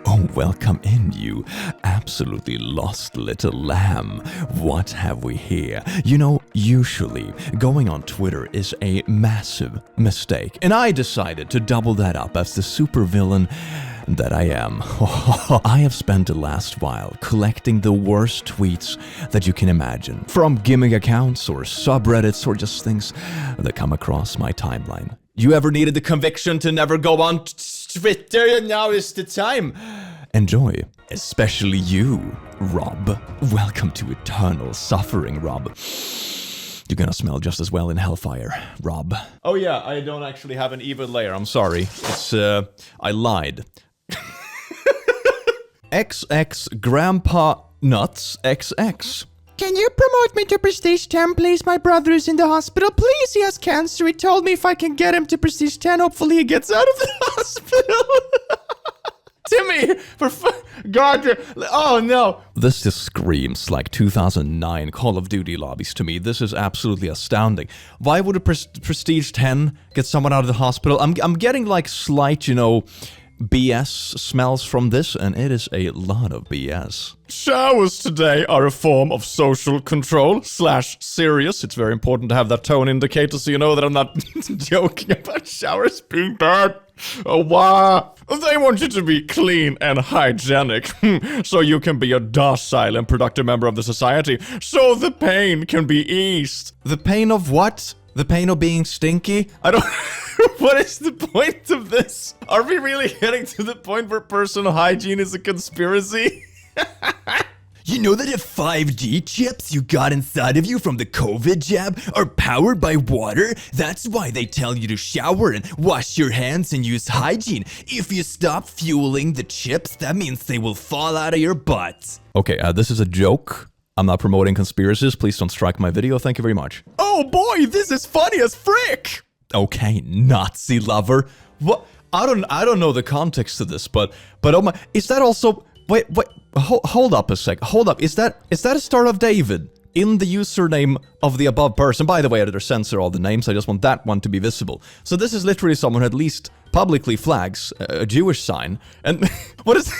Oh, welcome in, you absolutely lost little lamb. What have we here? You know, usually going on Twitter is a massive mistake, and I decided to double that up as the supervillain that I am. I have spent the last while collecting the worst tweets that you can imagine, from gimmick accounts or subreddits or just things that come across my timeline. You ever needed the conviction to never go on Twitter, and now is the time? Enjoy. Especially you, Rob. Welcome to eternal suffering, Rob. You're gonna smell just as well in hellfire, Rob. Oh yeah, I don't actually have an evil layer, I'm sorry. It's, I lied. XX Grandpa Nuts XX. Can you promote me to Prestige 10, please? My brother is in the hospital. Please, he has cancer. He told me if I can get him to Prestige 10, hopefully he gets out of the hospital. Timmy, God, oh no. This just screams like 2009 Call of Duty lobbies to me. This is absolutely astounding. Why would a Prestige 10 get someone out of the hospital? I'm getting like slight, you know, BS smells from this, and it is a lot of BS. Showers today are a form of social control / serious. It's very important to have that tone indicator so you know that I'm not joking about showers being bad. Oh, wow. They want you to be clean and hygienic so you can be a docile and productive member of the society, so the pain can be eased. The pain of what? The pain of being stinky? I don't... What is the point of this? Are we really getting to the point where personal hygiene is a conspiracy? You know that the 5G chips you got inside of you from the COVID jab are powered by water? That's why they tell you to shower and wash your hands and use hygiene. If you stop fueling the chips, that means they will fall out of your butt. Okay, this is a joke. I'm not promoting conspiracies. Please don't strike my video. Thank you very much. Oh boy, this is funny as frick! Okay, Nazi lover. What? I don't know the context to this, but oh my, is that also? Wait, hold up a sec. Hold up. Is that a Star of David in the username of the above person? By the way, editor censor all the names. I just want that one to be visible. So this is literally someone who at least publicly flags a Jewish sign. And what is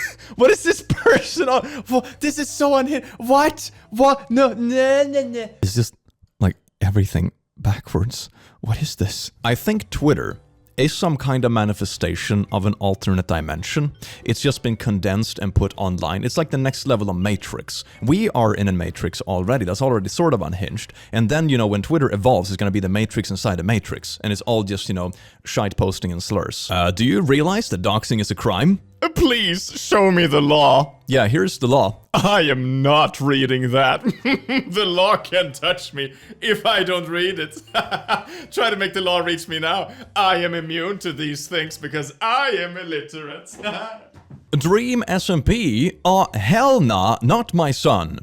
this person on? This is so unhinged. What? No. It's just like everything backwards. What is this? I think Twitter is some kind of manifestation of an alternate dimension. It's just been condensed and put online. It's like the next level of Matrix. We are in a Matrix already. That's already sort of unhinged. And then, you know, when Twitter evolves, it's going to be the Matrix inside a Matrix. And it's all just, you know, shite posting and slurs. Do you realize that doxing is a crime? Please show me the law. Yeah, here's the law. I am not reading that. The law can't touch me if I don't read it. Try to make the law reach me now. I am immune to these things because I am illiterate. Dream SMP? Oh, hell nah, not my son.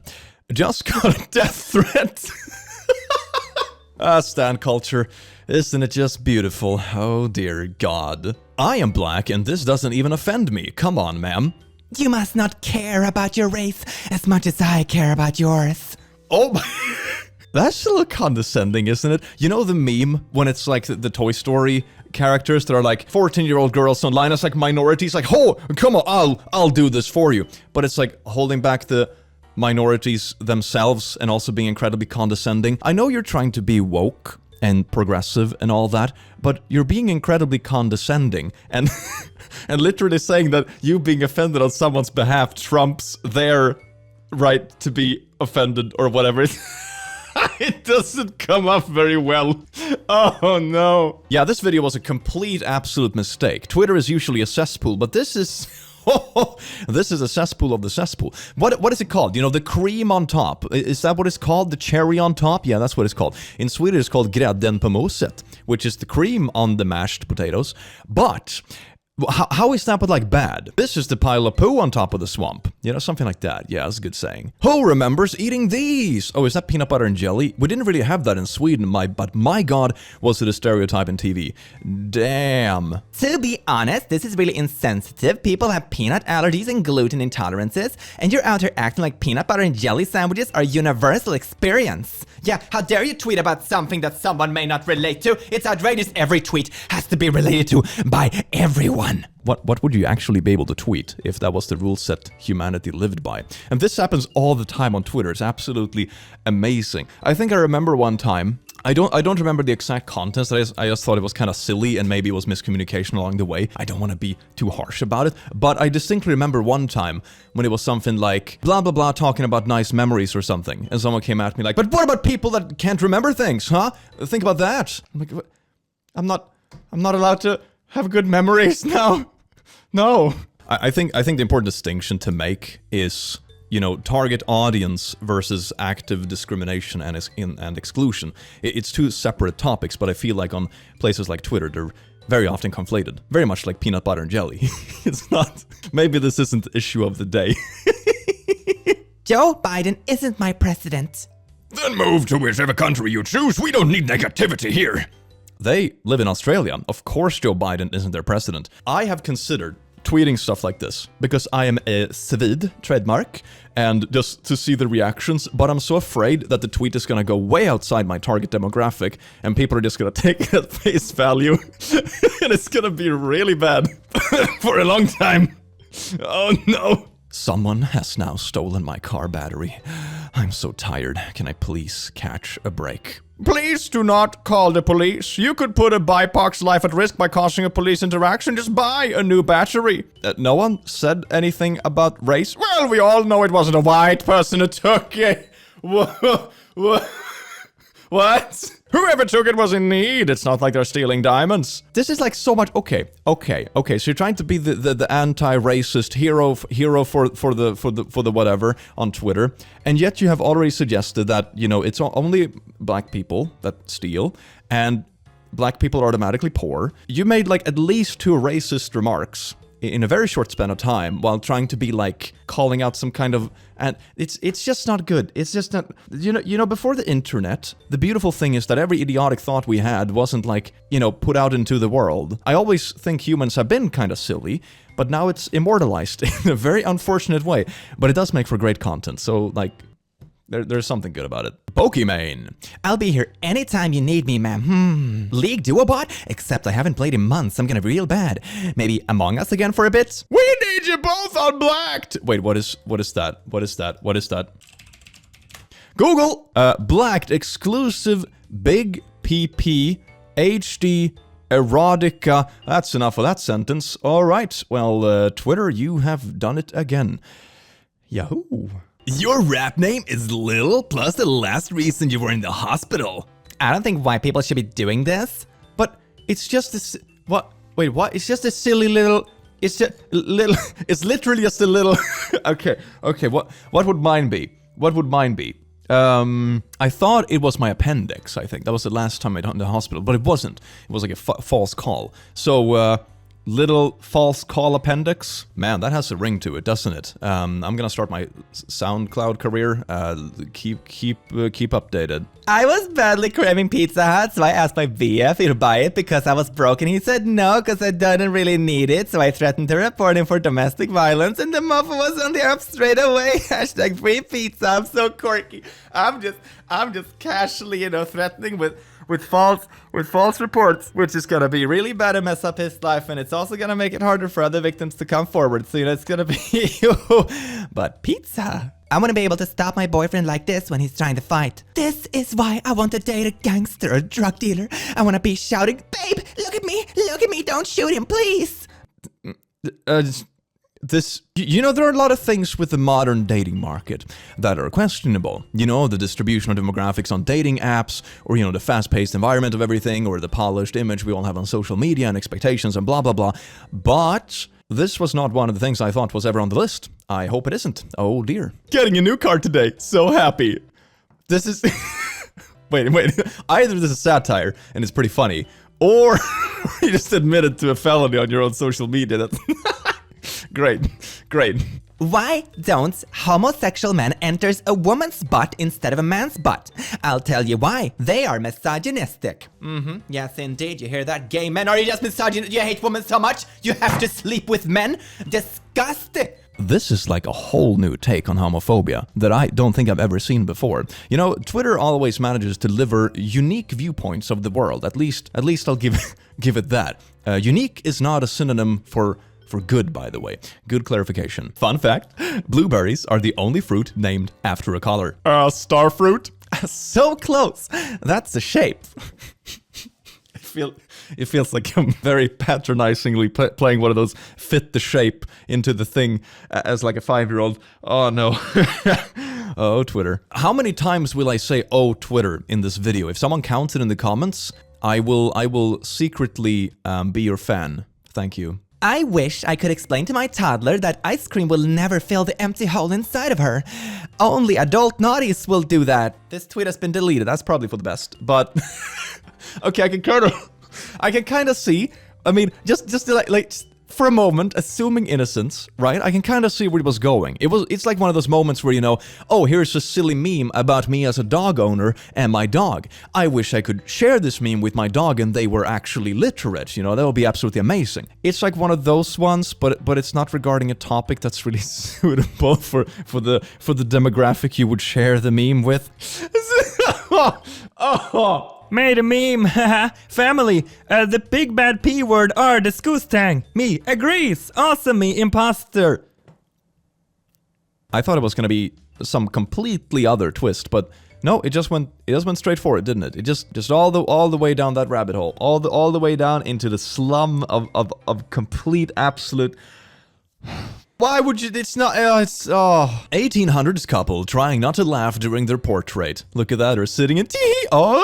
Just got a death threat. Stan culture. Isn't it just beautiful? Oh dear God. I am black and this doesn't even offend me. Come on, ma'am. You must not care about your race as much as I care about yours. Oh, that's a little condescending, isn't it? You know the meme when it's like the Toy Story characters that are like 14-year-old girls online as like minorities, like, oh, come on, I'll do this for you. But it's like holding back the minorities themselves and also being incredibly condescending. I know you're trying to be woke and progressive and all that, but you're being incredibly condescending and and literally saying that you being offended on someone's behalf trumps their right to be offended or whatever. It doesn't come up very well. Oh no. Yeah, this video was a complete absolute mistake. Twitter is usually a cesspool, but this is... this is a cesspool of the cesspool. What is it called? You know, the cream on top. Is that what it's called? The cherry on top? Yeah, that's what it's called. In Swedish, it's called grädden på moset, which is the cream on the mashed potatoes. But How is that but like bad? This is the pile of poo on top of the swamp. You know, something like that. Yeah, that's a good saying. Who remembers eating these? Oh, is that peanut butter and jelly? We didn't really have that in Sweden, but my god, was it a stereotype in TV. Damn. To be honest, this is really insensitive. People have peanut allergies and gluten intolerances, and you're out here acting like peanut butter and jelly sandwiches are a universal experience. Yeah, how dare you tweet about something that someone may not relate to? It's outrageous. Every tweet has to be related to by everyone. What would you actually be able to tweet if that was the rule set humanity lived by? And this happens all the time on Twitter. It's absolutely amazing. I think I remember one time, I don't remember the exact contents. I just thought it was kind of silly and maybe it was miscommunication along the way. I don't want to be too harsh about it, but I distinctly remember one time when it was something like blah blah blah talking about nice memories or something, and someone came at me like, "But what about people that can't remember things, huh? Think about that." I'm like, what? I'm not allowed to have good memories now. No. I think the important distinction to make is, you know, target audience versus active discrimination and exclusion. It's two separate topics, but I feel like on places like Twitter, they're very often conflated. Very much like peanut butter and jelly. It's not. Maybe this isn't the issue of the day. Joe Biden isn't my president. Then move to whichever country you choose. We don't need negativity here. They live in Australia. Of course Joe Biden isn't their president. I have considered tweeting stuff like this because I am a Svid trademark and just to see the reactions, but I'm so afraid that the tweet is gonna go way outside my target demographic and people are just gonna take it at face value and it's gonna be really bad for a long time. Oh no. Someone has now stolen my car battery. I'm so tired. Can I please catch a break? Please do not call the police. You could put a BIPOC's life at risk by causing a police interaction. Just buy a new battery. No one said anything about race? Well, we all know it wasn't a white person who took it. What? Whoever took it was in need. It's not like they're stealing diamonds. This is like so much. Okay. So you're trying to be the anti-racist hero for the whatever on Twitter, and yet you have already suggested that, you know, it's only black people that steal, and black people are automatically poor. You made like at least 2 racist remarks in a very short span of time while trying to be like calling out some kind of, and it's just not good. It's just not, you know, before the internet, the beautiful thing is that every idiotic thought we had wasn't like, you know, put out into the world. I always think humans have been kind of silly, but now it's immortalized in a very unfortunate way, but it does make for great content. So like, there's something good about it. Pokimane. I'll be here anytime you need me, ma'am. League Duobot? Except I haven't played in months. I'm gonna be real bad. Maybe Among Us again for a bit? We need you both on Blacked. Wait, what is that? What is that? Google! Blacked exclusive big PP HD erotica. That's enough of that sentence. Alright, well, Twitter, you have done it again. Yahoo! Your rap name is Lil plus the last reason you were in the hospital. I don't think white people should be doing this. But it's just this. What? Wait, what? It's just a silly little. It's just little. It's literally just a little. Okay. What would mine be? I thought it was my appendix. I think that was the last time I went to the hospital, but it wasn't. It was like a false call. So little false call appendix. Man, that has a ring to it, doesn't it? I'm gonna start my SoundCloud career. Keep updated. I was badly craving Pizza Hut, so I asked my VF to buy it because I was broke, and he said no, because I didn't really need it, so I threatened to report him for domestic violence, and the muffin was on the up straight away. Hashtag free pizza. I'm so quirky. I'm just casually, you know, threatening with false reports, which is gonna be really bad and mess up his life, and it's also gonna make it harder for other victims to come forward. So, you know, it's gonna be you. But pizza. I wanna be able to stop my boyfriend like this when he's trying to fight. This is why I want to date a gangster or drug dealer. I wanna be shouting, "Babe, look at me, don't shoot him, please." You know, there are a lot of things with the modern dating market that are questionable. You know, the distribution of demographics on dating apps, or, you know, the fast-paced environment of everything, or the polished image we all have on social media and expectations and blah, blah, blah. But this was not one of the things I thought was ever on the list. I hope it isn't. Oh, dear. Getting a new car today. So happy. This is... Wait. Either this is satire, and it's pretty funny, or you just admitted to a felony on your own social media. That's great. Why don't homosexual men enters a woman's butt instead of a man's butt? I'll tell you why. They are misogynistic. Yes, indeed. You hear that, gay men? Are you just misogynistic? You hate women so much? You have to sleep with men? Disgusting. This is like a whole new take on homophobia that I don't think I've ever seen before. You know, Twitter always manages to deliver unique viewpoints of the world. At least I'll give it that. Unique is not a synonym for good, by the way. Good clarification. Fun fact, blueberries are the only fruit named after a color. Star fruit? So close. That's a shape. It feels like I'm very patronizingly playing one of those fit the shape into the thing as like a 5-year-old. Oh no. Oh, Twitter. How many times will I say "oh, Twitter" in this video? If someone counts it in the comments, I will secretly be your fan. Thank you. I wish I could explain to my toddler that ice cream will never fill the empty hole inside of her. Only adult naughties will do that. This tweet has been deleted. That's probably for the best. But okay, I can kind of see. I mean, just like for a moment, assuming innocence, right? I can kind of see where it was going. It's like one of those moments where, you know, oh, here's a silly meme about me as a dog owner and my dog. I wish I could share this meme with my dog and they were actually literate. You know, that would be absolutely amazing. It's like one of those ones, but it's not regarding a topic that's really suitable for the demographic you would share the meme with. Made a meme, haha. Family, the big bad P word are the Skoostang. Me agrees. Awesome, me imposter. I thought it was gonna be some completely other twist, but no, it just went straight for it, didn't it? It just all the way down that rabbit hole, all the way down into the slum of complete absolute. Why would you? It's not. It's 1800s couple trying not to laugh during their portrait. Look at that, they're sitting in tea. Oh,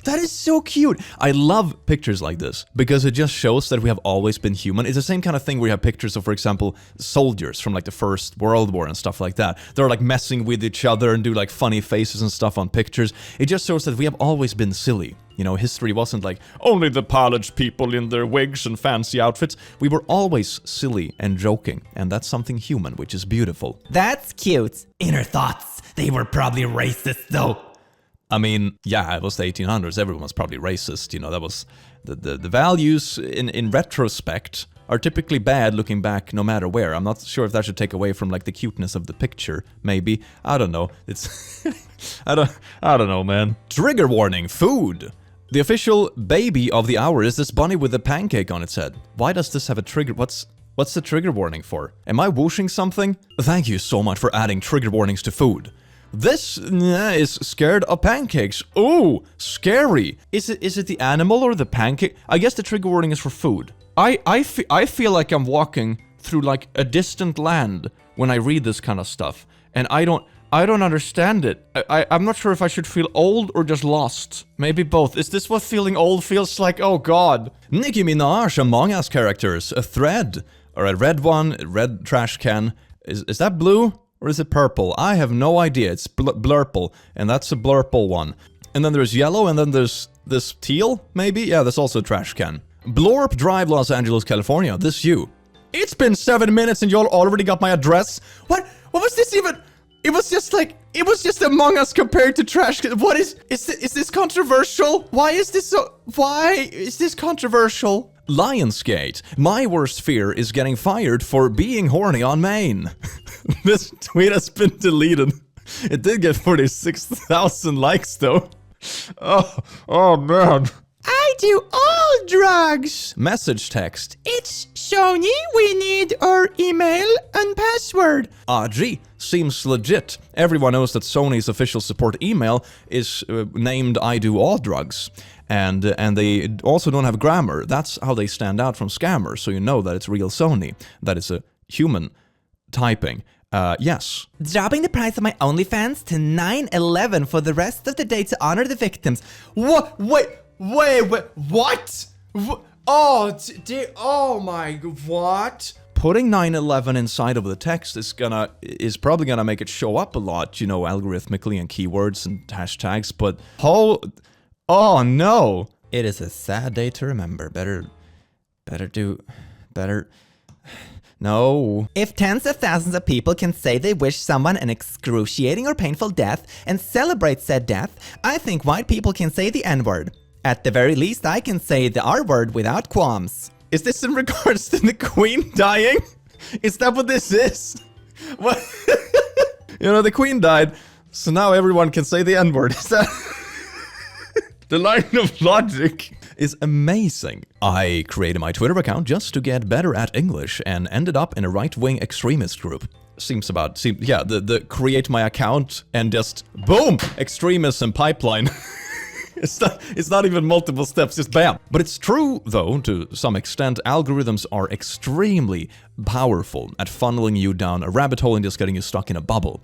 that is so cute. I love pictures like this because it just shows that we have always been human. It's the same kind of thing where you have pictures of, for example, soldiers from like the First World War and stuff like that. They're like messing with each other and do like funny faces and stuff on pictures. It just shows that we have always been silly. You know, history wasn't like only the polished people in their wigs and fancy outfits. We were always silly and joking, and that's something human, which is beautiful. That's cute. Inner thoughts. They were probably racist, though. I mean, yeah, it was the 1800s. Everyone was probably racist. You know, that was the values in retrospect are typically bad looking back no matter where. I'm not sure if that should take away from like the cuteness of the picture, maybe. I don't know. It's I don't know, man. Trigger warning, food. The official baby of the hour is this bunny with a pancake on its head. Why does this have a trigger? What's the trigger warning for? Am I whooshing something? Thank you so much for adding trigger warnings to food. This is scared of pancakes. Ooh, scary. Is it the animal or the pancake? I guess the trigger warning is for food. I feel like I'm walking through like a distant land when I read this kind of stuff, and I don't understand it. I'm not sure if I should feel old or just lost. Maybe both. Is this what feeling old feels like? Oh god. Nicki Minaj Among Us characters. A thread. Or a red one. A red trash can. Is that blue? Or is it purple? I have no idea. It's blurple. And that's a blurple one. And then there's yellow, and then there's this teal, maybe? Yeah, that's also a trash can. Blorp Drive, Los Angeles, California. This you. It's been 7 minutes and y'all already got my address? What was this even? It was just Among Us compared to trash. What is this controversial? Why is this controversial? Lionsgate. My worst fear is getting fired for being horny on Maine. This tweet has been deleted. It did get 46,000 likes though. Oh man. I do all drugs. Message text. It's Sony. We need our email and password. Gee, seems legit. Everyone knows that Sony's official support email is named I do all drugs. And they also don't have grammar. That's how they stand out from scammers, so you know that it's real Sony. That it's a human typing. Yes. Dropping the price of my OnlyFans to $9.11 for the rest of the day to honor the victims. What? Wait, what? Oh my, what? Putting 9/11 inside of the text is probably gonna make it show up a lot, you know, algorithmically and keywords and hashtags, but oh no. It is a sad day to remember. Better. No. If tens of thousands of people can say they wish someone an excruciating or painful death and celebrate said death, I think white people can say the N-word. At the very least, I can say the R-word without qualms. Is this in regards to the Queen dying? Is that what this is? What? You know, the Queen died, so now everyone can say the N-word. Is that... The line of logic is amazing. I created my Twitter account just to get better at English and ended up in a right-wing extremist group. Yeah, the create my account and just boom, extremism pipeline. It's not even multiple steps, just bam. But it's true, though, to some extent, algorithms are extremely powerful at funneling you down a rabbit hole and just getting you stuck in a bubble.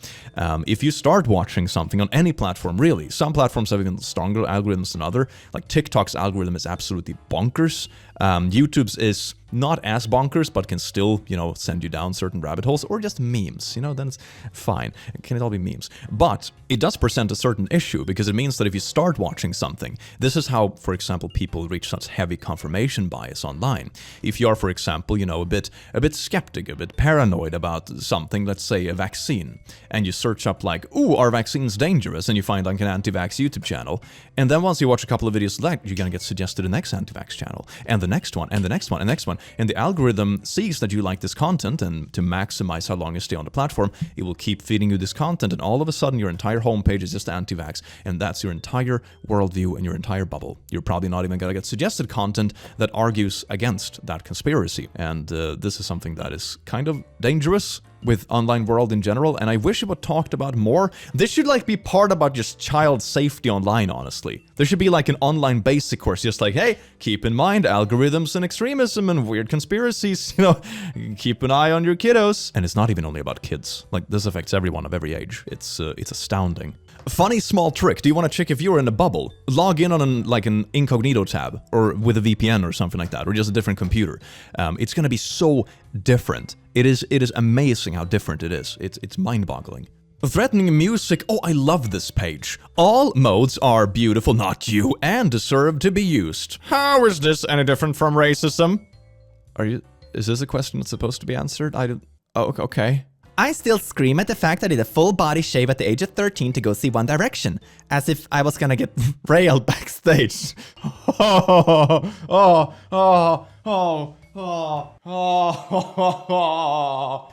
If you start watching something on any platform, really, some platforms have even stronger algorithms than others. Like TikTok's algorithm is absolutely bonkers. YouTube's is not as bonkers, but can still, you know, send you down certain rabbit holes, or just memes, you know, then it's fine. Can it all be memes? But it does present a certain issue, because it means that if you start watching something, this is how, for example, people reach such heavy confirmation bias online. If you are, for example, you know, a bit skeptic, a bit paranoid about something, let's say a vaccine, and you search up like, ooh, are vaccines dangerous? And you find like an anti-vax YouTube channel, and then once you watch a couple of videos like, you're gonna get suggested the next anti-vax channel, and the next one, and the next one, and the next one. And the algorithm sees that you like this content, and to maximize how long you stay on the platform, it will keep feeding you this content, and all of a sudden your entire homepage is just anti-vax, and that's your entire worldview and your entire bubble. You're probably not even gonna get suggested content that argues against that conspiracy. And this is something that is kind of dangerous with online world in general, and I wish it would talked about more. This should like be part about just child safety online, honestly. There should be like an online basic course, just like, hey, keep in mind algorithms and extremism and weird conspiracies, you know, keep an eye on your kiddos. And it's not even only about kids. Like, this affects everyone of every age. It's astounding. Funny small trick. Do you want to check if you're in a bubble? Log in on an incognito tab, or with a VPN or something like that, or just a different computer. It's gonna be so different. It is amazing how different it is. It's mind-boggling. Threatening music. Oh, I love this page. All modes are beautiful, not you, and deserve to be used. How is this any different from racism? Is this a question that's supposed to be answered? Oh, okay. I still scream at the fact that I did a full body shave at the age of 13 to go see One Direction, as if I was gonna get railed backstage.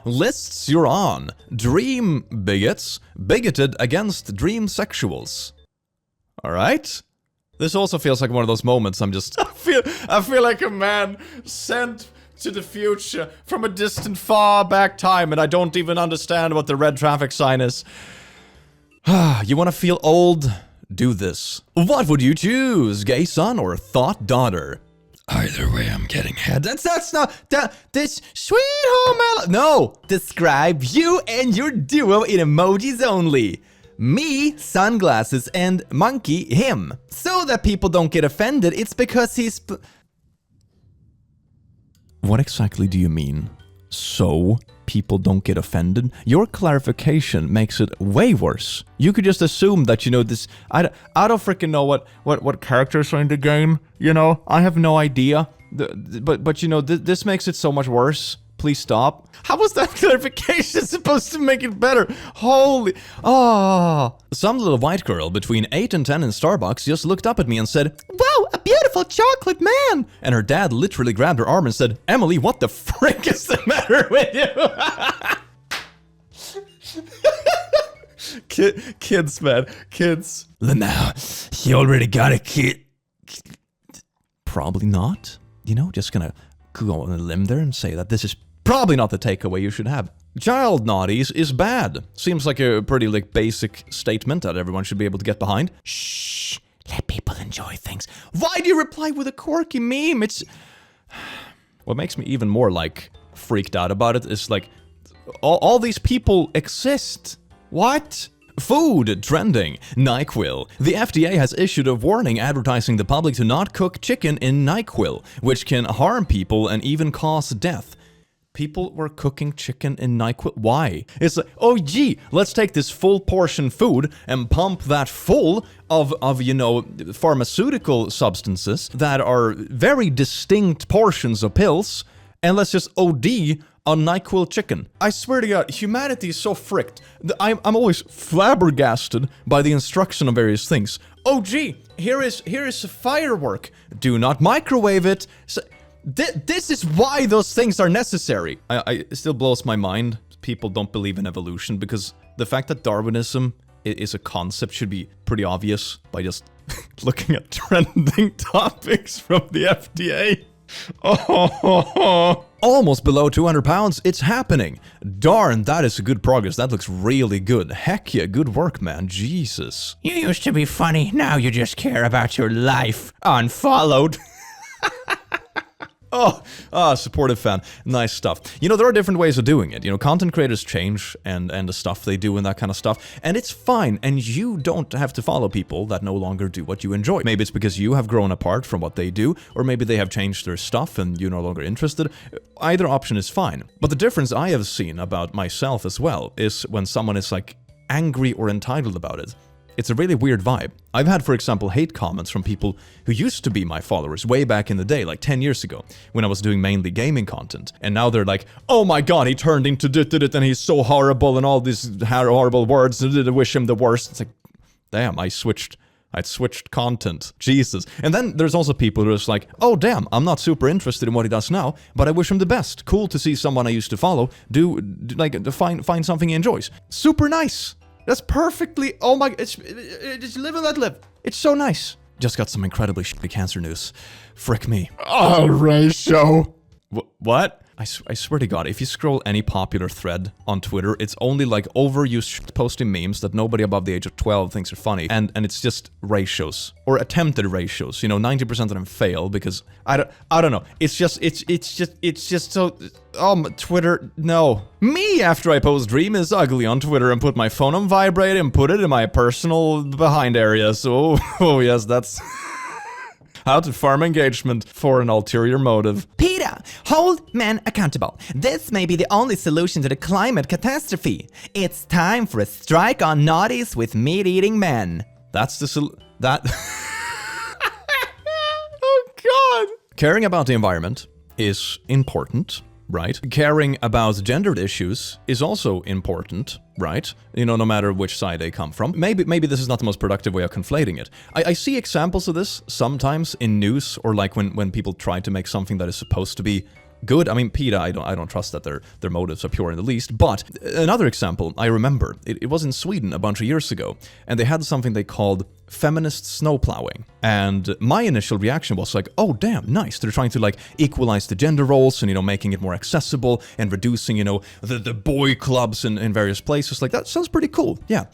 Lists you're on. Dream bigots. Bigoted against dream sexuals. Alright? This also feels like one of those moments I'm just... I feel like a man sent to the future from a distant far back time, and I don't even understand what the red traffic sign is. You wanna feel old? Do this. What would you choose? Gay son or thought daughter? Either way, I'm getting head. That's not this sweet home No! Describe you and your duo in emojis only. Me, sunglasses, and monkey, him. So that people don't get offended, it's because he's... What exactly do you mean? So people don't get offended? Your clarification makes it way worse. You could just assume that, you know, this... I don't freaking know what characters are in the game, you know? I have no idea. But you know, this makes it so much worse. Please stop. How was that clarification supposed to make it better? Holy... Oh. Some little white girl between 8 and 10 in Starbucks just looked up at me and said, "Wow, a beautiful chocolate man!" And her dad literally grabbed her arm and said, "Emily, what the frick is the matter with you?" Kids, man. Kids. Now, he already got a kid. Probably not. You know, just gonna go on a limb there and say that this is probably not the takeaway you should have. Child naughties is bad. Seems like a pretty basic statement that everyone should be able to get behind. Shh. Let people enjoy things. Why do you reply with a quirky meme? It's... What makes me even more freaked out about it is all these people exist. What? Food trending. NyQuil. The FDA has issued a warning advertising the public to not cook chicken in NyQuil, which can harm people and even cause death. People were cooking chicken in NyQuil. Why? It's like, oh gee, let's take this full portion food and pump that full of you know, pharmaceutical substances that are very distinct portions of pills, and let's just OD on NyQuil chicken. I swear to God, humanity is so fricked. I'm always flabbergasted by the instruction of various things. Oh gee, here is a firework. Do not microwave it. So, this is why those things are necessary. It still blows my mind people don't believe in evolution, because the fact that Darwinism is a concept should be pretty obvious by just looking at trending topics from the FDA. Oh, almost below 200 pounds. It's happening. Darn, that is a good progress. That looks really good. Heck yeah, good work, man. Jesus. You used to be funny, now you just care about your life. Unfollowed. Supportive fan. Nice stuff. You know, there are different ways of doing it. You know, content creators change and the stuff they do and that kind of stuff. And it's fine. And you don't have to follow people that no longer do what you enjoy. Maybe it's because you have grown apart from what they do, or maybe they have changed their stuff and you're no longer interested. Either option is fine. But the difference I have seen about myself as well is when someone is like angry or entitled about it. It's a really weird vibe. I've had, for example, hate comments from people who used to be my followers way back in the day, like 10 years ago, when I was doing mainly gaming content. And now they're like, oh my god, he turned into dit and he's so horrible and all these horrible words, I wish him the worst. It's like, damn, I switched content. Jesus. And then there's also people who are just like, oh damn, I'm not super interested in what he does now, but I wish him the best. Cool to see someone I used to follow find something he enjoys. Super nice. That's perfectly, oh my, it's live and let live. It's so nice. Just got some incredibly shitty cancer news. Frick me. Oh, ratio. What? I swear to God, if you scroll any popular thread on Twitter, it's only like overused posting memes that nobody above the age of 12 thinks are funny, and it's just ratios or attempted ratios. You know, 90% of them fail because I don't know. It's just so. Twitter, no. Me after I post Dream is Ugly on Twitter and put my phone on vibrate and put it in my personal behind area. So, oh yes, that's. How to farm engagement for an ulterior motive. PETA, hold men accountable. This may be the only solution to the climate catastrophe. It's time for a strike on naughties with meat-eating men. That's the Oh god. Caring about the environment is important, right? Caring about gendered issues is also important, right? You know, no matter which side they come from. Maybe this is not the most productive way of conflating it. I see examples of this sometimes in news, or like when people try to make something that is supposed to be good. I mean, PETA, I don't trust that their motives are pure in the least. But another example, I remember, it was in Sweden a bunch of years ago, and they had something they called feminist snowplowing. And my initial reaction was like, oh damn, nice. They're trying to like equalize the gender roles and, you know, making it more accessible and reducing, you know, the boy clubs in various places. Like, that sounds pretty cool. Yeah.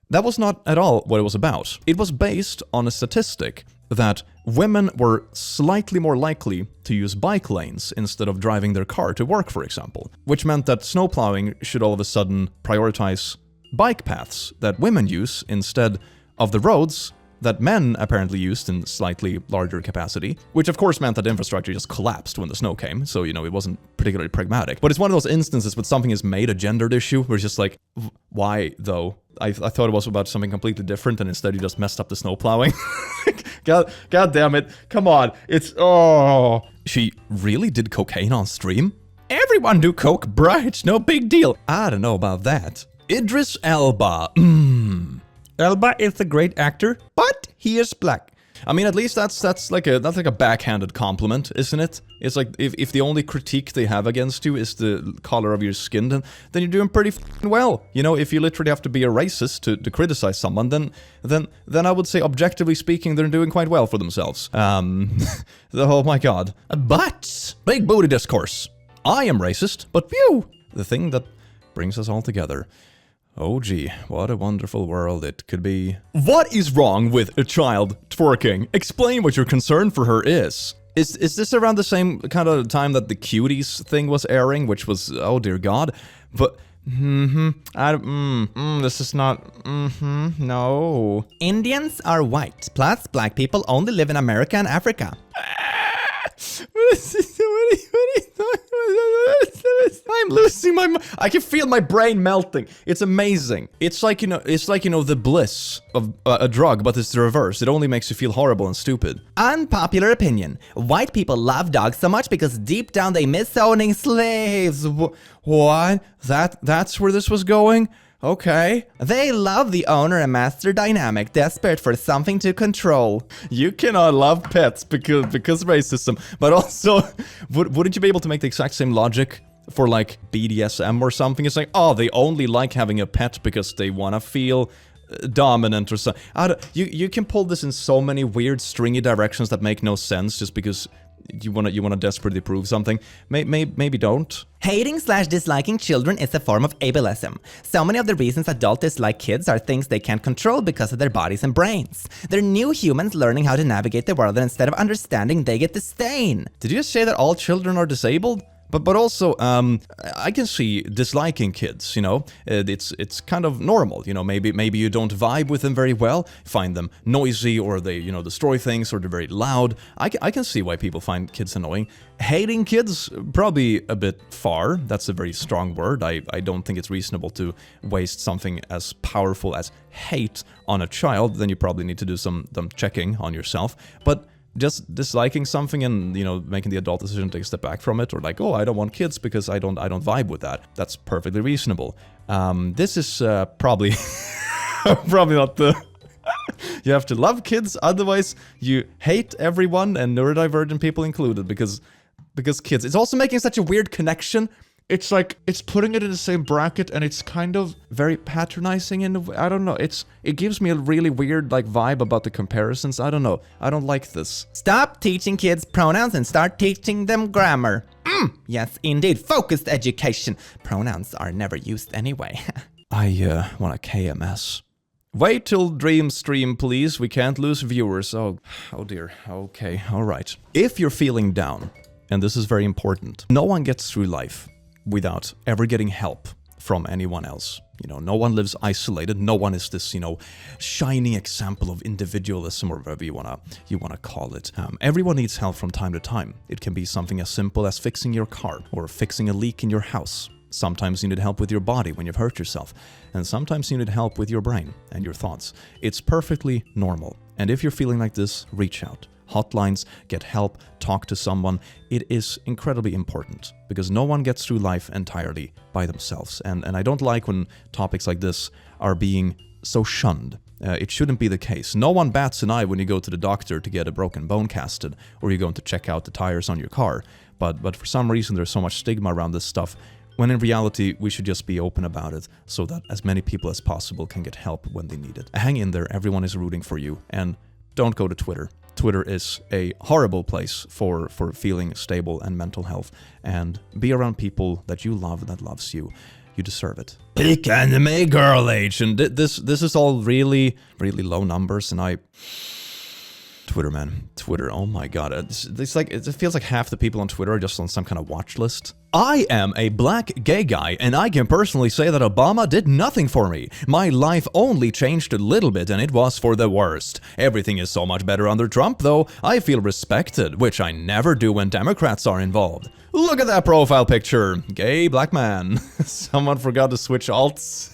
That was not at all what it was about. It was based on a statistic that women were slightly more likely to use bike lanes instead of driving their car to work, for example, which meant that snowplowing should all of a sudden prioritize bike paths that women use instead of the roads that men apparently used in slightly larger capacity, which of course meant that infrastructure just collapsed when the snow came, so, you know, it wasn't particularly pragmatic. But it's one of those instances when something is made a gendered issue, where it's just like, why though? I thought it was about something completely different, and instead you just messed up the snow plowing. God damn it. Come on. She really did cocaine on stream? Everyone do coke, bruh, it's no big deal. I don't know about that. Idris Elba. Elba is a great actor, but he is black. I mean, at least that's like a backhanded compliment, isn't it? It's like if the only critique they have against you is the color of your skin, then you're doing pretty well. You know, if you literally have to be a racist to criticize someone, then I would say, objectively speaking, they're doing quite well for themselves. Oh my god. But big booty discourse. I am racist, but phew, the thing that brings us all together. Oh gee, what a wonderful world it could be. What is wrong with a child twerking? Explain what your concern for her is. Is this around the same kind of time that the Cuties thing was airing, which was, oh dear god, but... this is not, no. Indians are white, plus black people only live in America and Africa. I'm losing my mind. I can feel my brain melting. It's amazing. It's like, the bliss of a drug, but it's the reverse. It only makes you feel horrible and stupid. Unpopular opinion. White people love dogs so much because deep down they miss owning slaves. What? That's where this was going? Okay. They love the owner and master dynamic, desperate for something to control. You cannot love pets because racism, but also, wouldn't you be able to make the exact same logic for like BDSM or something? It's like, oh, they only like having a pet because they want to feel dominant or something. You can pull this in so many weird stringy directions that make no sense just because you wanna desperately prove something. Maybe don't. Hating/disliking children is a form of ableism. So many of the reasons adults dislike kids are things they can't control because of their bodies and brains. They're new humans learning how to navigate the world, and instead of understanding, they get disdain. Did you just say that all children are disabled? But also, I can see disliking kids, it's kind of normal, maybe you don't vibe with them very well, find them noisy, or they, destroy things, or they're very loud. I can see why people find kids annoying. Hating kids, probably a bit far. That's a very strong word. I don't think it's reasonable to waste something as powerful as hate on a child. Then you probably need to do some checking on yourself. But just disliking something and, making the adult decision to take a step back from it, or like, oh, I don't want kids because I don't vibe with that. That's perfectly reasonable. This is probably probably not the... You have to love kids, otherwise you hate everyone, and neurodivergent people included, because kids. It's also making such a weird connection. It's like, it's putting it in the same bracket, and it's kind of very patronizing, and I don't know, it gives me a really weird vibe about the comparisons. I don't know, I don't like this. Stop teaching kids pronouns and start teaching them grammar. Yes, indeed, focused education. Pronouns are never used anyway. I want a KMS. Wait till Dream stream, please, we can't lose viewers. Oh dear, okay, alright. If you're feeling down, and this is very important, no one gets through life without ever getting help from anyone else. No one lives isolated. No one is this, shining example of individualism, or whatever you wanna call it. Everyone needs help from time to time. It can be something as simple as fixing your car or fixing a leak in your house. Sometimes you need help with your body when you've hurt yourself, and sometimes you need help with your brain and your thoughts. It's perfectly normal. And if you're feeling like this, reach out. Hotlines, get help, talk to someone. It is incredibly important, because no one gets through life entirely by themselves. And I don't like when topics like this are being so shunned. It shouldn't be the case. No one bats an eye when you go to the doctor to get a broken bone casted, or you're going to check out the tires on your car. But for some reason there's so much stigma around this stuff, when in reality we should just be open about it, so that as many people as possible can get help when they need it. Hang in there, everyone is rooting for you, and don't go to Twitter. Twitter is a horrible place for feeling stable and mental health, and be around people that you love, that loves you. You deserve it. Peak anime girl age, and this is all really, really low numbers, and Twitter, man. Twitter, oh my god. It's like, it feels like half the people on Twitter are just on some kind of watch list. I am a black gay guy, and I can personally say that Obama did nothing for me. My life only changed a little bit, and it was for the worst. Everything is so much better under Trump, though. I feel respected, which I never do when Democrats are involved. Look at that profile picture. Gay black man. Someone forgot to switch alts.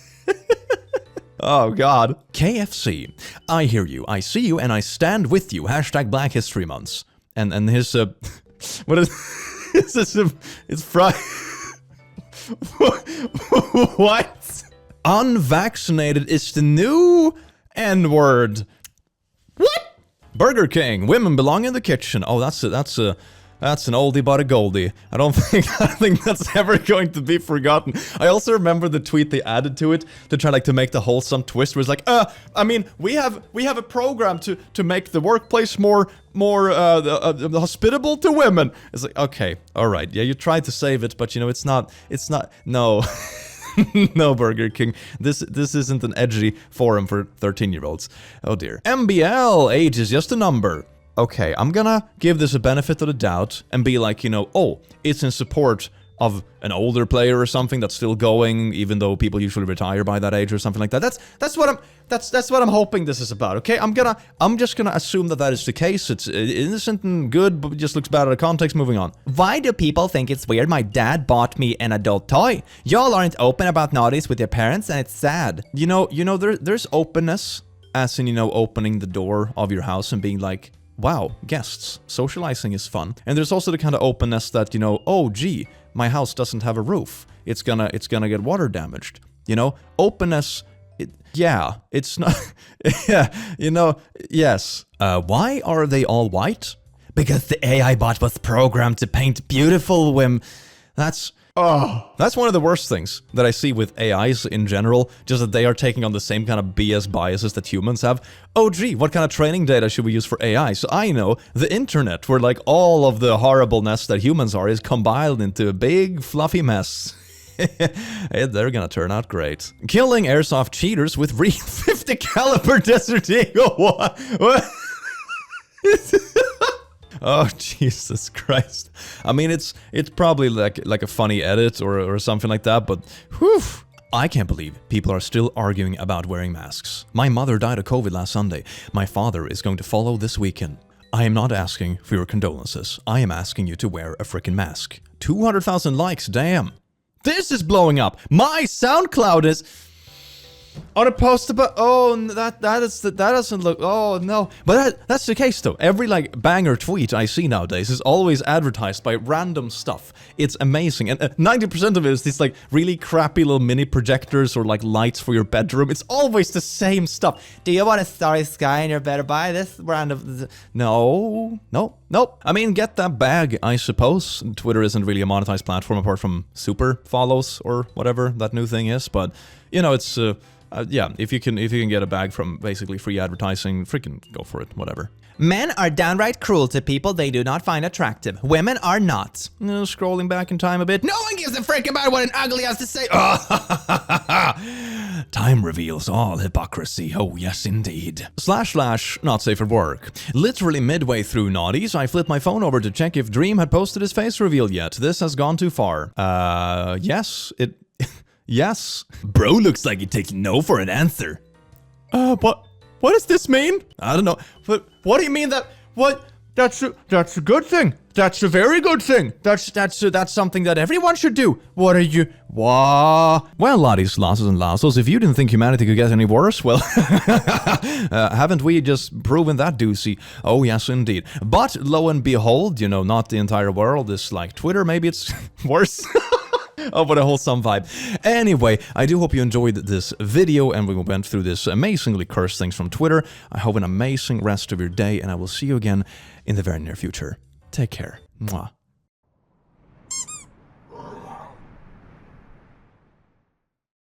Oh god. KFC. I hear you, I see you, and I stand with you. Hashtag Black History Months. And his, what is... It's Friday. What? Unvaccinated is the new N-word. What? Burger King. Women belong in the kitchen. Oh, that's an oldie but a goldie. I don't think that's ever going to be forgotten. I also remember the tweet they added to it to try to make the wholesome twist, where it's like, I mean, we have a program to make the workplace more hospitable to women. It's like, okay, all right, yeah, you tried to save it, but it's not. No. No, Burger King. This isn't an edgy forum for 13-year-olds. Oh dear. MBL, age is just a number. Okay, I'm gonna give this a benefit of the doubt and be like, oh, it's in support of an older player or something that's still going, even though people usually retire by that age or something like that. That's what I'm hoping this is about. Okay, I'm just gonna assume that is the case. It's innocent and good, but just looks bad out of context. Moving on. Why do people think it's weird my dad bought me an adult toy? Y'all aren't open about naughties with your parents, and it's sad. You know, there's openness, as in, opening the door of your house and being like, wow, guests, socializing is fun. And there's also the kind of openness that, oh gee, my house doesn't have a roof. It's gonna get water damaged. Openness, it's not, yes. Why are they all white? Because the AI bot was programmed to paint beautiful women. That's one of the worst things that I see with AIs in general, just that they are taking on the same kind of BS biases that humans have. Oh gee, what kind of training data should we use for AI? So I know the internet, where like all of the horribleness that humans are, is compiled into a big fluffy mess. They're gonna turn out great. Killing airsoft cheaters with real 50 caliber Desert Eagle. What? Oh, Jesus Christ. I mean, it's probably like a funny edit or something like that, but whew. I can't believe people are still arguing about wearing masks. My mother died of COVID last Sunday. My father is going to follow this weekend. I am not asking for your condolences. I am asking you to wear a freaking mask. 200,000 likes, damn. This is blowing up. My SoundCloud is on a post about, that doesn't look, oh no. But that's the case though. Every like banger tweet I see nowadays is always advertised by random stuff. It's amazing. And 90% of it is these like really crappy little mini projectors or like lights for your bedroom. It's always the same stuff. Do you want a starry sky and you better buy this brand of... No. I mean, get that bag, I suppose. Twitter isn't really a monetized platform apart from super follows or whatever that new thing is. But, it's... if you can get a bag from basically free advertising, freaking go for it, whatever. Men are downright cruel to people they do not find attractive. Women are not. Scrolling back in time a bit. No one gives a frick about what an ugly has to say. Time reveals all hypocrisy. Oh, yes, indeed. / not safe for work. Literally midway through Naughties, I flipped my phone over to check if Dream had posted his face reveal yet. This has gone too far. Yes, it... Yes. Bro looks like he takes no for an answer. What does this mean? I don't know. But what do you mean that, what? That's a good thing. That's a very good thing. That's something that everyone should do. What are you, what? Well, laddies, lasses and lassos, if you didn't think humanity could get any worse, well, haven't we just proven that, Doozy? Oh, yes, indeed. But lo and behold, not the entire world is like Twitter. Maybe it's worse. Oh, what a wholesome vibe. Anyway, I do hope you enjoyed this video and we went through this amazingly cursed things from Twitter. I hope an amazing rest of your day and I will see you again in the very near future. Take care. Mwah.